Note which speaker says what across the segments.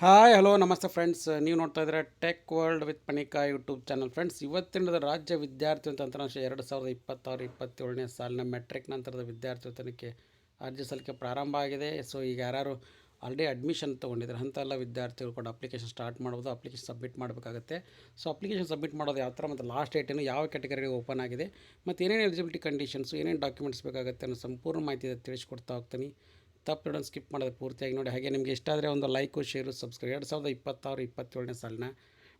Speaker 1: Hi hello ನಮಸ್ತೆ friends, ನೀವು ನೋಡ್ತಾ ಇದ್ದೀರಾ ಟೆಕ್ ವರ್ಲ್ಡ್ ವಿತ್ ಪನಿಕಾ ಯೂಟ್ಯೂಬ್ ಚಾನಲ್. ಫ್ರೆಂಡ್ಸ್, ಇವತ್ತಿನ ರಾಜ್ಯ ವಿದ್ಯಾರ್ಥಿ ತಂತ್ರಾಂಶ 2026-27ನೇ ಸಾಲಿನ ಮೆಟ್ರಿಕ್ ನಂತರದ ವಿದ್ಯಾರ್ಥಿ ವೇತನಕ್ಕೆ ಅರ್ಜಿ ಸಲ್ಲಿಕೆ ಪ್ರಾರಂಭ ಆಗಿದೆ. ಸೊ ಈಗ ಯಾರು ಆಲ್ರೆಡಿ ಅಡ್ಮಿಷನ್ ತೊಗೊಂಡಿದ್ದಾರೆ ಅಂತೆಲ್ಲ ವಿದ್ಯಾರ್ಥಿಗಳು ಕೂಡ ಅಪ್ಲಿಕೇಶನ್ ಸ್ಟಾರ್ಟ್ ಮಾಡ್ಬೋದು, ಅಪ್ಲಿಕೇಶನ್ ಸಬ್ಮಿಟ್ ಮಾಡಬೇಕಾಗುತ್ತೆ. ಸೊ ಅಪ್ಲಿಕೇಶನ್ ಸಬ್ಮಿಟ್ ಮಾಡೋದು ಯಾವ ಥರ ಮತ್ತು ಲಾಸ್ಟ್ ಡೇಟೇನು, ಯಾವ ಕ್ಯಾಟಗರಿಗೆ ಓಪನ್ ಆಗಿದೆ ಮತ್ತು ಏನೇನು ಎಲಿಜಿಬಿಲಿಟಿ ಕಂಡೀಷನ್ಸು, ಏನೇನು ಡಾಕ್ಯುಮೆಂಟ್ಸ್ ಬೇಕಾಗುತ್ತೆ ಅನ್ನೋ ಸಂಪೂರ್ಣ ಮಾಹಿತಿ ತಿಳಿಸ್ಕೊಡ್ತಾ ಹೋಗ್ತೀನಿ. ತಪ್ಪು ಸ್ಕಿಪ್ ಮಾಡೋದು ಪೂರ್ತಿಯಾಗಿ ನೋಡಿ. ಹಾಗೆ ನಿಮಗೆ ಇಷ್ಟ ಆದರೆ ಒಂದು ಲೈಕು, ಶೇರು, ಸಬ್ಸ್ಕ್ರೈಬ್. 2026-27ನೇ ಸಾಲಿನ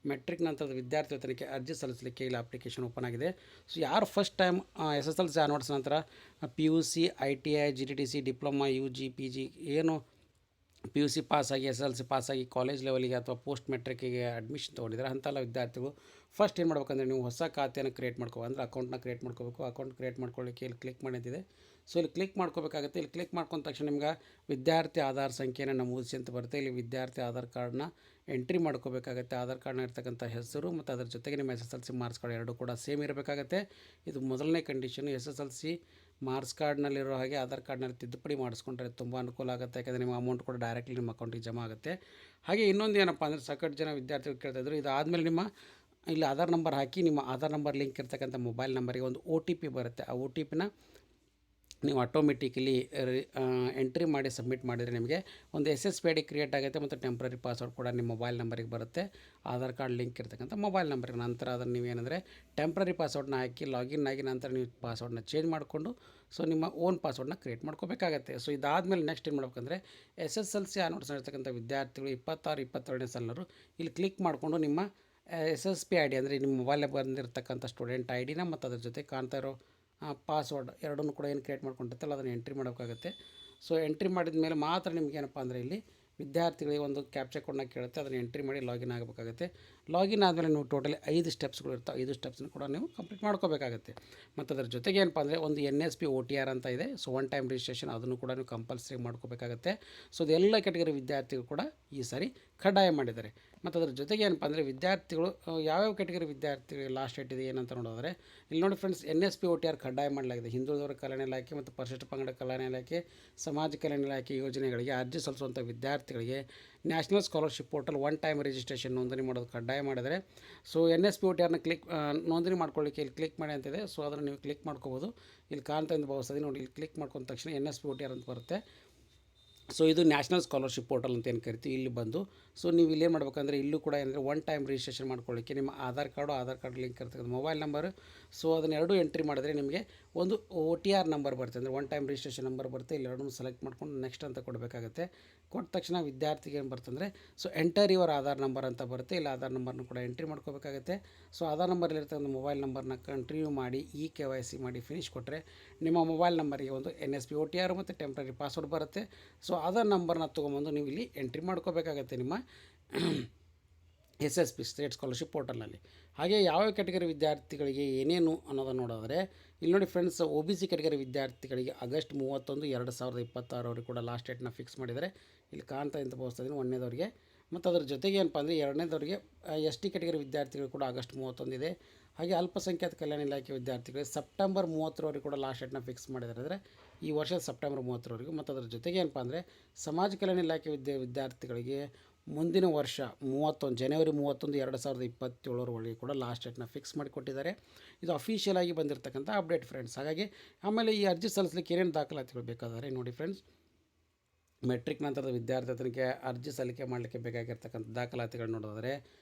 Speaker 1: ಮೆಟ್ರಿಕ್ ನಂತರದ ವಿದ್ಯಾರ್ಥಿ ವೇತನಕ್ಕೆ ಅರ್ಜಿ ಸಲ್ಲಿಸಲಿಕ್ಕೆ ಇಲ್ಲಿ ಅಪ್ಲಿಕೇಶನ್ ಓಪನ್ ಆಗಿದೆ. ಸೊ ಯಾರು ಫಸ್ಟ್ ಟೈಮ್ SSLC ಆನ್ವರ್ಡ್ಸ್ ನಂತರ PUC, ITI, GTTC, diploma, UG, PG ಏನು PUC ಪಾಸಾಗಿ SSLC ಪಾಸಾಗಿ ಕಾಲೇಜ್ ಲೆವೆಲಿಗೆ ಅಥವಾ ಪೋಸ್ಟ್ ಮೆಟ್ರಿಕ್ಕಿಗೆ ಅಡ್ಮಿಷನ್ ತೊಗೊಂಡಿದ್ದಾರೆ ಅಂತೆಲ್ಲ ವಿದ್ಯಾರ್ಥಿಗಳು ಫಸ್ಟ್ ಏನು ಮಾಡ್ಬೇಕಂದ್ರೆ, ನೀವು ಹೊಸ ಖಾತೆಯನ್ನು ಕ್ರಿಯೇಟ್ ಅಂದರೆ ಅಕೌಂಟ್ನ ಕ್ರಿಯೇಟ್ ಮಾಡ್ಕೋಬೇಕು. ಅಕೌಂಟ್ ಕ್ರಿಯೇಟ್ ಮಾಡ್ಕೊಳ್ಳಿಕ್ಕೆ ಇಲ್ಲಿ ಕ್ಲಿಕ್ ಮಾಡಿದ್ದಿದೆ. ಸೊ ಇಲ್ಲಿ ಕ್ಲಿಕ್ ಮಾಡ್ಕೋಬೇಕಾಗುತ್ತೆ. ಇಲ್ಲಿ ಕ್ಲಿಕ್ ಮಾಡ್ಕೊಂಡ ತಕ್ಷಣ ನಿಮ್ಗೆ ವಿದ್ಯಾರ್ಥಿ ಆಧಾರ್ ಸಂಖ್ಯೆಯನ್ನು ನಮೂದಿಸಿ ಅಂತ ಬರುತ್ತೆ. ಇಲ್ಲಿ ವಿದ್ಯಾರ್ಥಿ ಆಧಾರ್ ಕಾರ್ಡ್ನ ಎಂಟ್ರಿ ಮಾಡ್ಕೋಬೇಕಾಗುತ್ತೆ. ಆಧಾರ್ ಕಾರ್ಡ್ನ ಇರ್ತಕ್ಕಂಥ ಹೆಸರು ಮತ್ತು ಅದರ ಜೊತೆಗೆ ನಿಮ್ಮ SSLC ಮಾರ್ಕ್ಸ್ ಕಾರ್ಡ್ ಎರಡೂ ಕೂಡ ಸೇಮ್ ಇರಬೇಕಾಗುತ್ತೆ. ಇದು ಮೊದಲನೇ ಕಂಡೀಷನು. SSLC ಮಾರ್ಕ್ಸ್ ಕಾರ್ಡ್ನಲ್ಲಿರೋ ಹಾಗೆ ಆಧಾರ್ ಕಾರ್ಡ್ನಲ್ಲಿ ತಿದ್ದುಪಡಿ ಮಾಡಿಸ್ಕೊಂಡ್ರೆ ತುಂಬ ಅನುಕೂಲ ಆಗುತ್ತೆ. ಯಾಕಂದರೆ ನಿಮ್ಮ ಅಮೌಂಟ್ ಕೂಡ ಡೈರೆಕ್ಟ್ಲಿ ನಿಮ್ಮ ಅಕೌಂಟಿಗೆ ಜಮಾ ಆಗುತ್ತೆ. ಹಾಗೆ ಇನ್ನೊಂದು ಏನಪ್ಪ ಅಂದರೆ, ಸಾಕಷ್ಟು ಜನ ವಿದ್ಯಾರ್ಥಿಗಳು ಕೇಳ್ತಾಯಿದ್ರು, ಇದಾದಮೇಲೆ ನಿಮ್ಮ ಇಲ್ಲಿ ಆಧಾರ್ ನಂಬರ್ ಹಾಕಿ ನಿಮ್ಮ ಆಧಾರ್ ನಂಬರ್ ಲಿಂಕ್ ಇರ್ತಕ್ಕಂಥ ಮೊಬೈಲ್ ನಂಬರಿಗೆ ಒಂದು OTP ಬರುತ್ತೆ. ಆ OTPನ ನೀವು ಆಟೋಮೆಟಿಕಲಿ ಎಂಟ್ರಿ ಮಾಡಿ ಸಬ್ಮಿಟ್ ಮಾಡಿದರೆ ನಿಮಗೆ ಒಂದು SSPID ಕ್ರಿಯೇಟ್ ಆಗುತ್ತೆ ಮತ್ತು ಟೆಂಪ್ರರಿ ಪಾಸ್ವರ್ಡ್ ಕೂಡ ನಿಮ್ಮ ಮೊಬೈಲ್ ನಂಬರಿಗೆ ಬರುತ್ತೆ. ಆಧಾರ್ ಕಾರ್ಡ್ ಲಿಂಕ್ ಇರ್ತಕ್ಕಂಥ ಮೊಬೈಲ್ ನಂಬರಿಗೆ ನಂತರ ಅದನ್ನು ನೀವೇನೆಂದರೆ ಟೆಂಪ್ರರಿ ಪಾಸ್ವರ್ಡ್ನ ಹಾಕಿ ಲಾಗಿನ್ ಆಗಿ ನಂತರ ನೀವು ಪಾಸ್ವರ್ಡ್ನ ಚೇಂಜ್ ಮಾಡಿಕೊಂಡು ಸೊ ನಿಮ್ಮ ಓನ್ ಪಾಸ್ವರ್ಡ್ನ ಕ್ರಿಯೇಟ್ ಮಾಡ್ಕೋಬೇಕಾಗತ್ತೆ. ಸೊ ಇದಾದಮೇಲೆ ನೆಕ್ಸ್ಟ್ ಏನು ಮಾಡ್ಬೇಕಂದ್ರೆ, SSLC ಆನ್ವರ್ಡ್ಸ್ ಇರ್ತಕ್ಕಂಥ ವಿದ್ಯಾರ್ಥಿಗಳು 26-27ನೇ ಸಾಲಿನವರು ಇಲ್ಲಿ ಕ್ಲಿಕ್ ಮಾಡಿಕೊಂಡು ನಿಮ್ಮ SSPID ಅಂದರೆ ನಿಮ್ಮ ಮೊಬೈಲ್ಗೆ ಬಂದಿರತಕ್ಕಂಥ ಸ್ಟೂಡೆಂಟ್ ID ಮತ್ತು ಅದ್ರ ಜೊತೆ ಕಾಣ್ತಾ ಇರೋ ಪಾಸ್ವರ್ಡ್ ಎರಡನ್ನೂ ಕೂಡ ಏನು ಕ್ರಿಯೇಟ್ ಮಾಡ್ಕೊಂಡಿರ್ತಲ್ಲ ಅದನ್ನು ಎಂಟ್ರಿ ಮಾಡೋಕ್ಕಾಗುತ್ತೆ. ಸೊ ಎಂಟ್ರಿ ಮಾಡಿದ ಮೇಲೆ ಮಾತ್ರ ನಿಮ್ಗೆ ಏನಪ್ಪ ಅಂದರೆ, ಇಲ್ಲಿ ವಿದ್ಯಾರ್ಥಿಗಳಿಗೆ ಒಂದು ಕ್ಯಾಪ್ಚಾ ಕೋಡ್ನ ಕೇಳುತ್ತೆ, ಅದನ್ನು ಎಂಟ್ರಿ ಮಾಡಿ ಲಾಗಿನ್ ಆಗಬೇಕಾಗುತ್ತೆ. ಲಾಗಿನ್ ಆದಮೇಲೆ ನೀವು ಟೋಟಲಿ 5 ಸ್ಟೆಪ್ಸ್ಗಳು ಇರ್ತಾವೆ. 5 ಸ್ಟೆಪ್ಸ್ನ ಕೂಡ ನೀವು ಕಂಪ್ಲೀಟ್ ಮಾಡ್ಕೋಬೇಕಾಗುತ್ತೆ. ಮತ್ತು ಅದರ ಜೊತೆಗೆ ಏನಪ್ಪ ಅಂದರೆ, ಒಂದು NSP OTR ಅಂತ ಇದೆ. ಸೊ ಒನ್ ಟೈಮ್ ರಿಜಿಸ್ಟ್ರೇಷನ್ ಅದನ್ನು ಕೂಡ ನೀವು ಕಂಪಲ್ಸರಿ ಮಾಡ್ಕೋಬೇಕಾಗುತ್ತೆ. ಸೊ ಅದೆಲ್ಲ ಕ್ಯಾಟಗರಿ ವಿದ್ಯಾರ್ಥಿಗಳು ಕೂಡ ಈ ಸಾರಿ ಕಡ್ಡಾಯ ಮಾಡಿದ್ದಾರೆ. ಮತ್ತು ಅದರ ಜೊತೆಗೆ ಏನಪ್ಪ ಅಂದರೆ, ವಿದ್ಯಾರ್ಥಿಗಳು ಯಾವ್ಯಾವ ಕ್ಯಾಟಗರಿ ವಿದ್ಯಾರ್ಥಿಗಳು ಲಾಸ್ಟ್ ಡೇಟ್ ಇದೆ ಏನಂತ ನೋಡಿದ್ರೆ, ಇಲ್ಲಿ ನೋಡಿ ಫ್ರೆಂಡ್ಸ್, NSP OTR ಕಡ್ಡಾಯ ಮಾಡಲಾಗಿದೆ. ಹಿಂದುಳಿದವರ ಕಲ್ಯಾಣ ಇಲಾಖೆ ಮತ್ತು ಪರಿಶಿಷ್ಟ ಪಂಗಡ ಕಲ್ಯಾಣ ಇಲಾಖೆ, ಸಮಾಜ ಕಲ್ಯಾಣ ಇಲಾಖೆ ಯೋಜನೆಗಳಿಗೆ ಅರ್ಜಿ ಸಲ್ಲಿಸುವಂಥ ವಿದ್ಯಾರ್ಥಿಗಳಿಗೆ national scholarship portal one time registration ನೋಂದಣಿ ಮಾಡೋದು ಕಡ್ಡಾಯ ಮಾಡಿದರೆ. ಸೊ NSP OTRನ ನೋಂದಣಿ ಮಾಡ್ಕೊಳ್ಳಿಕ್ಕೆ ಇಲ್ಲಿ ಕ್ಲಿಕ್ ಮಾಡಿ ಅಂತಿದೆ. ಸೊ ಅದನ್ನು ನೀವು ಕ್ಲಿಕ್ ಮಾಡ್ಕೋಬೋದು. ಇಲ್ಲಿ ಕಾಣ್ತಾ ಎಂದು ಭಾವಿಸ್ತದೆ ನೋಡಿ. ಇಲ್ಲಿ ಕ್ಲಿಕ್ ಮಾಡ್ಕೊಂಡ ತಕ್ಷಣ NSP OTR ಅಂತ ಬರುತ್ತೆ. ಸೊ ಇದು ನ್ಯಾಷನಲ್ ಸ್ಕಾಲರ್ಶಿಪ್ ಪೋರ್ಟಲ್ ಅಂತ ಏನು ಕರಿತೀವಿ. ಇಲ್ಲಿ ಬಂದು ಸೊ ನೀವು ಇಲ್ಲೇನು ಮಾಡ್ಬೇಕಂದ್ರೆ, ಇಲ್ಲೂ ಕೂಡ ಏನಂದರೆ ಒನ್ ಟೈಮ್ ರಿಜಿಸ್ಟ್ರೇಷನ್ ಮಾಡ್ಕೊಳ್ಳಿಕ್ಕೆ ನಿಮ್ಮ ಆಧಾರ್ ಕಾರ್ಡ್ ಲಿಂಕ್ ಇರ್ತಕ್ಕಂಥ ಮೊಬೈಲ್ ನಂಬರು, ಸೊ ಅದನ್ನೆರಡು ಎಂಟ್ರಿ ಮಾಡಿದ್ರೆ ನಿಮಗೆ ಒಂದು OTR ನಂಬರ್ ಬರುತ್ತೆ, ಅಂದರೆ ಒನ್ ಟೈಮ್ ರಿಜಿಸ್ಟ್ರೇಷನ್ ನಂಬರ್ ಬರುತ್ತೆ. ಇಲ್ಲಿ ಎರಡನ್ನೂ ಸೆಲೆಕ್ಟ್ ಮಾಡ್ಕೊಂಡು ನೆಕ್ಸ್ಟ್ ಅಂತ ಕೊಡಬೇಕಾಗುತ್ತೆ. ಕೊಟ್ಟ ತಕ್ಷಣ ವಿದ್ಯಾರ್ಥಿಗೆ ಏನು ಬರ್ತಂದರೆ, so enter your Aadhaar number ಅಂತ ಬರುತ್ತೆ. ಇಲ್ಲಿ ಆಧಾರ್ ನಂಬರ್ನ ಕೂಡ ಎಂಟ್ರಿ ಮಾಡ್ಕೋಬೇಕಾಗುತ್ತೆ. ಸೊ ಆಧಾರ್ ನಂಬರ್ಲಿರ್ತಕ್ಕಂಥ ಮೊಬೈಲ್ ನಂಬರ್ನ ಕಂಟಿನ್ಯೂ ಮಾಡಿ KYC ಮಾಡಿ ಫಿನಿಶ್ ಕೊಟ್ಟರೆ ನಿಮ್ಮ ಮೊಬೈಲ್ ನಂಬರಿಗೆ ಒಂದು NSP OTR ಮತ್ತು ಟೆಂಪ್ರರಿ ಪಾಸ್ವರ್ಡ್ ಬರುತ್ತೆ. ಸೊ ಆಧಾರ್ ನಂಬರ್ನ ತೊಗೊಂಬಂದು ನೀವು ಇಲ್ಲಿ ಎಂಟ್ರಿ ಮಾಡ್ಕೋಬೇಕಾಗತ್ತೆ ನಿಮ್ಮ SSP ಸ್ಟೇಟ್ ಸ್ಕಾಲರ್ಶಿಪ್ ಪೋರ್ಟಲ್ನಲ್ಲಿ. ಹಾಗೆ ಯಾವ್ಯಾವ ಕ್ಯಾಟಗರಿ ವಿದ್ಯಾರ್ಥಿಗಳಿಗೆ ಏನೇನು ಅನ್ನೋದನ್ನು ನೋಡಿದ್ರೆ, ಇಲ್ಲಿ ನೋಡಿ ಫ್ರೆಂಡ್ಸ್, OBC ಕ್ಯಾಟಗರಿ ವಿದ್ಯಾರ್ಥಿಗಳಿಗೆ August 31, 2026 ಕೂಡ ಲಾಸ್ಟ್ ಡೇಟ್ನ ಫಿಕ್ಸ್ ಮಾಡಿದ್ದಾರೆ. ಇಲ್ಲಿ ಕಾಣ್ತಾ ಅಂತ ಭಾವಿಸ್ತಾ ಒಂದನೇದವರಿಗೆ. ಮತ್ತು ಅದರ ಜೊತೆಗೆ ಏನಪ್ಪ ಅಂದರೆ, ಎರಡನೇದವರಿಗೆ ST ಕ್ಯಾಟಗರಿ ವಿದ್ಯಾರ್ಥಿಗಳು ಕೂಡ August 31 ಇದೆ. ಹಾಗೆ ಅಲ್ಪಸಂಖ್ಯಾತ ಕಲ್ಯಾಣ ಇಲಾಖೆ ವಿದ್ಯಾರ್ಥಿಗಳಿಗೆ September 30 ಕೂಡ ಲಾಸ್ಟ್ ಡೇಟ್ನ ಫಿಕ್ಸ್ ಮಾಡಿದ್ದಾರೆ, ಅಂದರೆ ಈ ವರ್ಷದ September 30 ಮತ್ತು ಅದರ ಜೊತೆಗೆ ಏನಪ್ಪ ಅಂದರೆ, ಸಮಾಜ ಕಲ್ಯಾಣ ಇಲಾಖೆ ವಿದ್ಯಾರ್ಥಿಗಳಿಗೆ ಮುಂದಿನ ವರ್ಷ January 31, 2027 ಕೂಡ ಲಾಸ್ಟ್ ಡೇಟ್ನ ಫಿಕ್ಸ್ ಮಾಡಿಕೊಟ್ಟಿದ್ದಾರೆ. ಇದು ಅಫಿಷಿಯಲ್ ಆಗಿ ಬಂದಿರತಕ್ಕಂಥ ಅಪ್ಡೇಟ್ ಫ್ರೆಂಡ್ಸ್. ಹಾಗಾಗಿ ಆಮೇಲೆ ಈ ಅರ್ಜಿ ಸಲ್ಲಿಸಲಿಕ್ಕೆ ಏನೇನು ದಾಖಲಾತಿಗಳು ಬೇಕಾದರೆ ನೋಡಿ ಫ್ರೆಂಡ್ಸ್, ಮೆಟ್ರಿಕ್ ನಂತರದ ವಿದ್ಯಾರ್ಥಿ ಅರ್ಜಿ ಸಲ್ಲಿಕೆ ಮಾಡಲಿಕ್ಕೆ ಬೇಕಾಗಿರ್ತಕ್ಕಂಥ ದಾಖಲಾತಿಗಳು ನೋಡಿದ್ರೆ,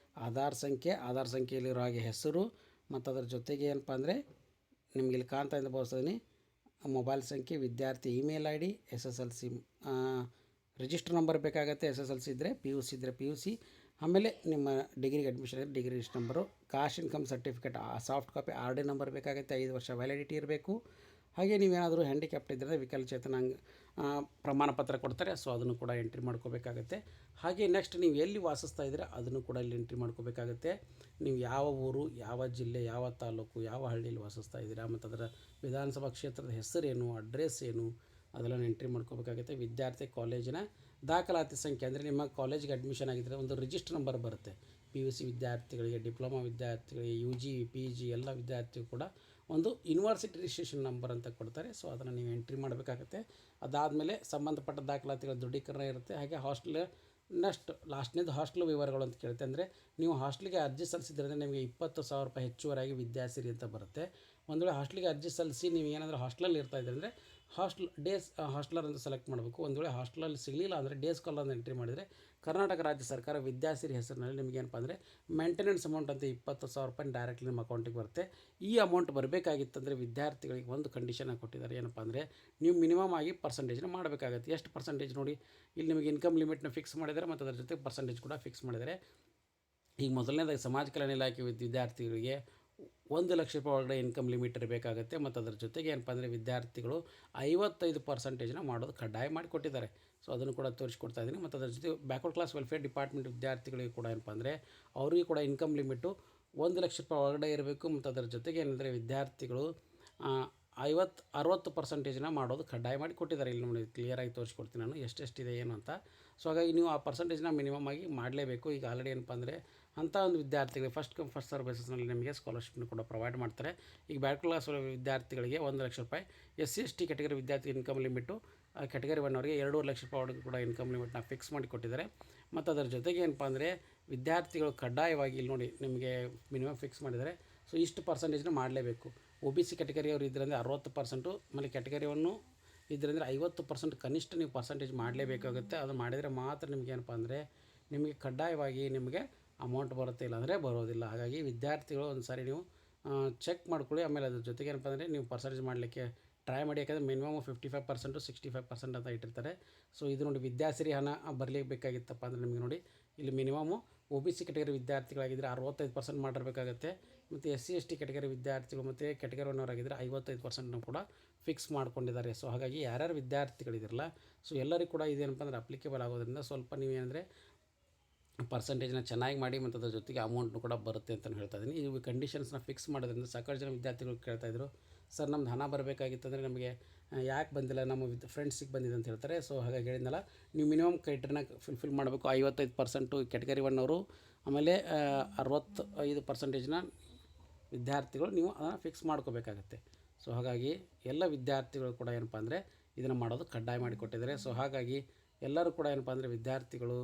Speaker 1: ಆಧಾರ್ ಸಂಖ್ಯೆಯಲ್ಲಿರೋ ಹಾಗೆ ಹೆಸರು ಮತ್ತು ಅದರ ಜೊತೆಗೆ ಏನಪ್ಪ ಅಂದರೆ, ನಿಮಗೆ ಇಲ್ಲಿ ಕಾಣ್ತಾ ಇಂದ ಭಾವಿಸ್ತೀನಿ, ಮೊಬೈಲ್ ಸಂಖ್ಯೆ, ವಿದ್ಯಾರ್ಥಿ email ID, SSLC register number ಬೇಕಾಗುತ್ತೆ. SSLC ಇದ್ದರೆ, PUC ಇದ್ದರೆ PUC, ಆಮೇಲೆ ನಿಮ್ಮ ಡಿಗ್ರಿಗೆ ಅಡ್ಮಿಷನ್ ಇದ್ದರೆ degree register number, caste income certificate soft copy RD number ಬೇಕಾಗುತ್ತೆ. 5 ವರ್ಷ ವ್ಯಾಲಿಡಿಟಿ ಇರಬೇಕು. ಹಾಗೆ ನೀವೇನಾದರೂ ಹ್ಯಾಂಡಿಕ್ಯಾಪ್ಟ್ ಇದ್ದರೆ ವಿಕಲಚೇತನಾಂಗ ಪ್ರಮಾಣ ಪತ್ರ ಕೊಡ್ತಾರೆ. ಸೊ ಅದನ್ನು ಕೂಡ ಎಂಟ್ರಿ ಮಾಡ್ಕೋಬೇಕಾಗುತ್ತೆ. ಹಾಗೆ ನೆಕ್ಸ್ಟ್ ನೀವು ಎಲ್ಲಿ ವಾಸಿಸ್ತಾ ಇದ್ದೀರಾ ಅದನ್ನು ಕೂಡ ಇಲ್ಲಿ ಎಂಟ್ರಿ ಮಾಡ್ಕೋಬೇಕಾಗುತ್ತೆ. ನೀವು ಯಾವ ಊರು, ಯಾವ ಜಿಲ್ಲೆ, ಯಾವ ತಾಲೂಕು, ಯಾವ ಹಳ್ಳಿಯಲ್ಲಿ ವಾಸಿಸ್ತಾ ಇದ್ದೀರಾ ಮತ್ತು ಅದರ ವಿಧಾನಸಭಾ ಕ್ಷೇತ್ರದ ಹೆಸರೇನು, ಅಡ್ರೆಸ್ ಏನು, ಅದೆಲ್ಲ ಎಂಟ್ರಿ ಮಾಡ್ಕೋಬೇಕಾಗುತ್ತೆ. ವಿದ್ಯಾರ್ಥಿ ಕಾಲೇಜಿನ ದಾಖಲಾತಿ ಸಂಖ್ಯೆ, ಅಂದರೆ ನಿಮ್ಮ ಕಾಲೇಜಿಗೆ ಅಡ್ಮಿಷನ್ ಆಗಿದ್ದರೆ ಒಂದು ರಿಜಿಸ್ಟರ್ ನಂಬರ್ ಬರುತ್ತೆ. PUC ವಿದ್ಯಾರ್ಥಿಗಳಿಗೆ, ಡಿಪ್ಲೊಮಾ ವಿದ್ಯಾರ್ಥಿಗಳಿಗೆ, UG PG ಎಲ್ಲ ವಿದ್ಯಾರ್ಥಿಗಳು ಕೂಡ ಒಂದು ಯೂನಿವರ್ಸಿಟಿ ರಿಜಿಸ್ಟ್ರೇಷನ್ ನಂಬರ್ ಅಂತ ಕೊಡ್ತಾರೆ. ಸೊ ಅದನ್ನು ನೀವು ಎಂಟ್ರಿ ಮಾಡಬೇಕಾಗುತ್ತೆ. ಅದಾದಮೇಲೆ ಸಂಬಂಧಪಟ್ಟ ದಾಖಲಾತಿಗಳ ದೃಢೀಕರಣ ಇರುತ್ತೆ. ಹಾಗೆ ಹಾಸ್ಟೆಲ್ ನೆಕ್ಸ್ಟ್ ಲಾಸ್ಟ್ನೇದು ಹಾಸ್ಟೆಲ್ ವಿವರಗಳು ಅಂತ ಕೇಳುತ್ತೆ. ಅಂದರೆ ನೀವು ಹಾಸ್ಟೆಲ್ಗೆ ಅರ್ಜಿ ಸಲ್ಲಿಸಿದ್ರೆ ನಿಮಗೆ 20,000 ರೂಪಾಯಿ ಹೆಚ್ಚುವರಿಯಾಗಿ ವಿದ್ಯಾಸಿರಿ ಅಂತ ಬರುತ್ತೆ. ಒಂದು ವೇಳೆ ಹಾಸ್ಟೆಲ್ಗೆ ಅರ್ಜಿ ಸಲ್ಲಿಸಿ ನೀವು ಏನಾದರೂ ಹಾಸ್ಟೆಲಲ್ಲಿ ಇರ್ತಾ ಇದ್ದೀರಿ ಅಂದರೆ ಹಾಸ್ಟೆಲರ್ ಅಂತ ಸೆಲೆಕ್ಟ್ ಮಾಡಬೇಕು. ಒಂದು ವೇಳೆ ಹಾಸ್ಟೆಲಲ್ಲಿ ಸಿಗಲಿಲ್ಲ ಅಂದರೆ ಡೇಸ್ ಕಾಲರ್ ಎಂಟ್ರಿ ಮಾಡಿದರೆ ಕರ್ನಾಟಕ ರಾಜ್ಯ ಸರ್ಕಾರ ವಿದ್ಯಾಸಿರಿ ಹೆಸರಿನಲ್ಲಿ ನಿಮಗೇನಪ್ಪ ಅಂದರೆ ಮೇಂಟೆನೆನ್ಸ್ ಅಮೌಂಟ್ ಅಂತ 20,000 ರೂಪಾಯಿ ಡೈರೆಕ್ಟ್ಲಿ ನಿಮ್ಮ ಅಕೌಂಟಿಗೆ ಬರುತ್ತೆ. ಈ ಅಮೌಂಟ್ ಬರಬೇಕಾಗಿತ್ತಂದರೆ ವಿದ್ಯಾರ್ಥಿಗಳಿಗೆ ಒಂದು ಕಂಡೀಷನ್ ಕೊಟ್ಟಿದ್ದಾರೆ. ಏನಪ್ಪ ಅಂದರೆ ನೀವು ಮಿನಿಮಮ್ ಆಗಿ ಪರ್ಸೆಂಟೇಜ್ನ ಮಾಡಬೇಕಾಗುತ್ತೆ. ಎಷ್ಟು ಪರ್ಸೆಂಟೇಜ್ ನೋಡಿ, ಇಲ್ಲಿ ನಿಮಗೆ ಇನ್ಕಮ್ ಲಿಮಿಟ್ನ ಫಿಕ್ಸ್ ಮಾಡಿದ್ದಾರೆ ಮತ್ತು ಅದರ ಜೊತೆ ಪರ್ಸೆಂಟೇಜ್ ಕೂಡ ಫಿಕ್ಸ್ ಮಾಡಿದ್ದಾರೆ. ಈಗ ಮೊದಲನೇದಾಗಿ ಸಮಾಜ ಕಲ್ಯಾಣ ಇಲಾಖೆ ವಿದ್ಯಾರ್ಥಿಗಳಿಗೆ 1,00,000 ರೂಪಾಯಿ ಒಳಗಡೆ ಇನ್ಕಮ್ ಲಿಮಿಟ್ ಇರಬೇಕಾಗುತ್ತೆ. ಮತ್ತು ಅದರ ಜೊತೆಗೆ ಏನಪ್ಪ ಅಂದರೆ ವಿದ್ಯಾರ್ಥಿಗಳು 55% ಮಾಡೋದು ಕಡ್ಡಾಯ ಮಾಡಿಕೊಟ್ಟಿದ್ದಾರೆ. ಸೊ ಅದನ್ನು ಕೂಡ ತೋರಿಸ್ಕೊಡ್ತಾ ಇದ್ದೀನಿ. ಮತ್ತು ಅದರ ಜೊತೆ ಬ್ಯಾಕ್ವರ್ಡ್ ಕ್ಲಾಸ್ ವೆಲ್ಫೇರ್ ಡಿಪಾರ್ಟ್ಮೆಂಟ್ ವಿದ್ಯಾರ್ಥಿಗಳಿಗೆ ಕೂಡ ಏನಪ್ಪ ಅಂದರೆ ಅವರಿಗೆ ಕೂಡ ಇನ್ಕಮ್ ಲಿಮಿಟು 1,00,000 ರೂಪಾಯಿ ಒಳಗಡೆ ಇರಬೇಕು. ಮತ್ತು ಅದರ ಜೊತೆಗೆ ಏನಂದರೆ ವಿದ್ಯಾರ್ಥಿಗಳು 60% ಮಾಡೋದು ಕಡ್ಡಾಯ ಮಾಡಿ ಕೊಟ್ಟಿದ್ದಾರೆ. ಇಲ್ಲಿ ನೋಡಿ ಕ್ಲಿಯರಾಗಿ ತೋರಿಸ್ಕೊಡ್ತೀನಿ ನಾನು ಎಷ್ಟೆಷ್ಟಿದೆ ಏನು ಅಂತ. ಸೊ ಹಾಗಾಗಿ ನೀವು ಆ ಪರ್ಸೆಂಟೇಜ್ನ ಮಿನಿಮಮ್ ಆಗಿ ಮಾಡಲೇಬೇಕು. ಈಗ ಆಲ್ರೆಡಿ ಏನಪ್ಪ ಅಂದರೆ ಅಂಥ ಒಂದು ವಿದ್ಯಾರ್ಥಿಗಳಿಗೆ ಫಸ್ಟ್ ಕಮ್ ಫಸ್ಟ್ ಸರ್ವ್ ಬೇಸಿಸ್ನಲ್ಲಿ ನಿಮಗೆ ಸ್ಕಾಲರ್ಶಿಪ್ನ ಕೂಡ ಪ್ರೊವೈಡ್ ಮಾಡ್ತಾರೆ. ಈಗ ಬ್ಯಾಕ್ವರ್ಡ್ ಕ್ಲಾಸ್ ವಿದ್ಯಾರ್ಥಿಗಳಿಗೆ 1,00,000 ರೂಪಾಯಿ, SC/ST ಕ್ಯಾಟಗರಿ ವಿದ್ಯಾರ್ಥಿ ಇನ್ಕಮ್ ಲಿಮಿಟು ಕ್ಯಾಟಗರಿ 1 ಅವರಿಗೆ 2,50,000 ರೂಪಾಯಿ ಒಳಗೆ ಕೂಡ ಇನ್ಕಮ್ ಲಿಮಿಟ್ನ ಫಿಕ್ಸ್ ಮಾಡಿ ಕೊಟ್ಟಿದ್ದಾರೆ. ಮತ್ತು ಅದರ ಜೊತೆಗೆ ಏನಪ್ಪ ಅಂದರೆ ವಿದ್ಯಾರ್ಥಿಗಳು ಕಡ್ಡಾಯವಾಗಿ ಇಲ್ಲಿ ನೋಡಿ ನಿಮಗೆ ಮಿನಿಮಮ್ ಫಿಕ್ಸ್ ಮಾಡಿದ್ದಾರೆ. ಸೊ ಇಷ್ಟು ಪರ್ಸೆಂಟೇಜ್ನ ಮಾಡಲೇಬೇಕು. OBC ಕ್ಯಾಟಗರಿಯವರು ಇದ್ರಂದರೆ 60%, ಆಮೇಲೆ ಕ್ಯಾಟಗರಿ 1 ಇದರಂದರೆ 50% ಕನಿಷ್ಠ ನೀವು ಪರ್ಸೆಂಟೇಜ್ ಮಾಡಲೇಬೇಕಾಗುತ್ತೆ. ಅದು ಮಾಡಿದರೆ ಮಾತ್ರ ನಿಮಗೇನಪ್ಪ ಅಂದರೆ ನಿಮಗೆ ಕಡ್ಡಾಯವಾಗಿ ನಿಮಗೆ ಅಮೌಂಟ್ ಬರುತ್ತೆ, ಇಲ್ಲಾಂದರೆ ಬರೋದಿಲ್ಲ. ಹಾಗಾಗಿ ವಿದ್ಯಾರ್ಥಿಗಳು ಒಂದು ಸಾರಿ ನೀವು ಚೆಕ್ ಮಾಡ್ಕೊಳ್ಳಿ. ಆಮೇಲೆ ಅದ್ರ ಜೊತೆಗೆ ಏನಪ್ಪ ಅಂದರೆ ನೀವು ಪರ್ಸೆಂಟೇಜ್ ಮಾಡಲಿಕ್ಕೆ ಟ್ರೈ ಮಾಡಿ. ಯಾಕಂದರೆ ಮಿನಿಮಮ್ 55%, 65% ಅಂತ ಇಟ್ಟಿರ್ತಾರೆ. ಸೊ ಇದು ನೋಡಿ ವಿದ್ಯಾಸಿರಿ ಹಣ ಬರಲೇಬೇಕಾಗಿತ್ತಪ್ಪ ಅಂದರೆ ನಿಮಗೆ ನೋಡಿ ಇಲ್ಲಿ ಮಿನಿಮಮು OBC ಕ್ಯಾಟಗರಿ ವಿದ್ಯಾರ್ಥಿಗಳಾಗಿದ್ದರೆ 65% ಮಾಡಿರಬೇಕಾಗತ್ತೆ. ಮತ್ತು SC/ST ಕ್ಯಾಟಗರಿ ವಿದ್ಯಾರ್ಥಿಗಳು ಮತ್ತು ಕ್ಯಾಟಗರಿ 1 ಅವರಾಗಿದ್ದರೆ 55% ಕೂಡ ಫಿಕ್ಸ್ ಮಾಡ್ಕೊಂಡಿದ್ದಾರೆ. ಸೊ ಹಾಗಾಗಿ ಯಾರ್ಯಾರು ವಿದ್ಯಾರ್ಥಿಗಳಿದಿರಲ್ಲ, ಸೊ ಎಲ್ಲರಿಗೂ ಕೂಡ ಇದೇನಪ್ಪ ಅಂದರೆ ಅಪ್ಲಿಕೇಬಲ್ ಆಗೋದ್ರಿಂದ ಸ್ವಲ್ಪ ನೀವೇನಂದರೆ ಪರ್ಸೆಂಟೇಜ್ನ ಚೆನ್ನಾಗಿ ಮಾಡಿ ಮತ್ತು ಅದ್ರ ಜೊತೆಗೆ ಅಮೌಂಟ್ನು ಕೂಡ ಬರುತ್ತೆ ಅಂತಲೂ ಹೇಳ್ತಾ ಇದ್ದೀನಿ. ಈ ಕಂಡೀಷನ್ಸ್ನ ಫಿಕ್ಸ್ ಮಾಡೋದ್ರಿಂದ ಸಾಕಷ್ಟು ಜನ ವಿದ್ಯಾರ್ಥಿಗಳು ಕೇಳ್ತಾಯಿದ್ರು, ಸರ್ ನಮ್ದು ಹಣ ಬರಬೇಕಾಗಿತ್ತಂದರೆ ನಮಗೆ ಯಾಕೆ ಬಂದಿಲ್ಲ, ನಮ್ಮ ಫ್ರೆಂಡ್ಸಿಗೆ ಬಂದಿದೆ ಅಂತ ಹೇಳ್ತಾರೆ. ಸೊ ಹಾಗಾಗಿ ಹೇಳಿದ್ನಲ್ಲ, ನೀವು ಮಿನಿಮಮ್ ಕ್ರೈಟೀರಿಯಾನ ಫುಲ್ಫಿಲ್ ಮಾಡಬೇಕು. 55% ಕ್ಯಾಟಗರಿ 1 ಅವರು, ಆಮೇಲೆ 65% ವಿದ್ಯಾರ್ಥಿಗಳು ನೀವು ಅದನ್ನು ಫಿಕ್ಸ್ ಮಾಡ್ಕೋಬೇಕಾಗತ್ತೆ. ಸೊ ಹಾಗಾಗಿ ಎಲ್ಲ ವಿದ್ಯಾರ್ಥಿಗಳು ಕೂಡ ಏನಪ್ಪ ಅಂದರೆ ಇದನ್ನು ಮಾಡೋದು ಕಡ್ಡಾಯ ಮಾಡಿಕೊಟ್ಟಿದ್ದಾರೆ. ಸೊ ಹಾಗಾಗಿ ಎಲ್ಲರೂ ಕೂಡ ಏನಪ್ಪ ಅಂದರೆ ವಿದ್ಯಾರ್ಥಿಗಳು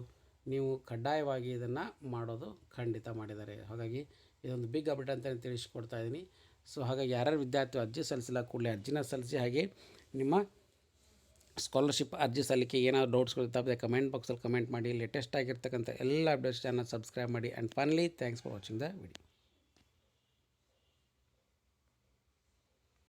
Speaker 1: ನೀವು ಕಡ್ಡಾಯವಾಗಿ ಇದನ್ನು ಮಾಡೋದು ಖಂಡಿತ ಮಾಡಿದ್ದಾರೆ. ಹಾಗಾಗಿ ಇದೊಂದು ಬಿಗ್ ಅಪ್ಡೇಟ್ ಅಂತ ತಿಳಿಸ್ಕೊಡ್ತಾ ಇದ್ದೀನಿ. ಸೊ ಹಾಗಾಗಿ ಯಾರ್ಯಾರು ವಿದ್ಯಾರ್ಥಿ ಅರ್ಜಿ ಸಲ್ಲಿಸಿಲ್ಲ ಕೂಡಲೇ ಅರ್ಜಿನ ಸಲ್ಲಿಸಿ. ಹಾಗೆ ನಿಮ್ಮ ಸ್ಕಾಲರ್ಶಿಪ್ ಅರ್ಜಿ ಸಲ್ಲಿಕೆ ಏನಾದರೂ ಡೌಟ್ಸ್ಗಳು ಇದ್ದಾವೆ ಕಮೆಂಟ್ ಬಾಕ್ಸಲ್ಲಿ ಕಮೆಂಟ್ ಮಾಡಿ. ಲೇಟೆಸ್ಟ್ ಆಗಿರ್ತಕ್ಕಂಥ ಎಲ್ಲ ಅಪ್ಡೇಟ್ಸ್ ಚಾನಲ್ ಸಬ್ಸ್ಕ್ರೈಬ್ ಮಾಡಿ. And finally thanks for watching the video.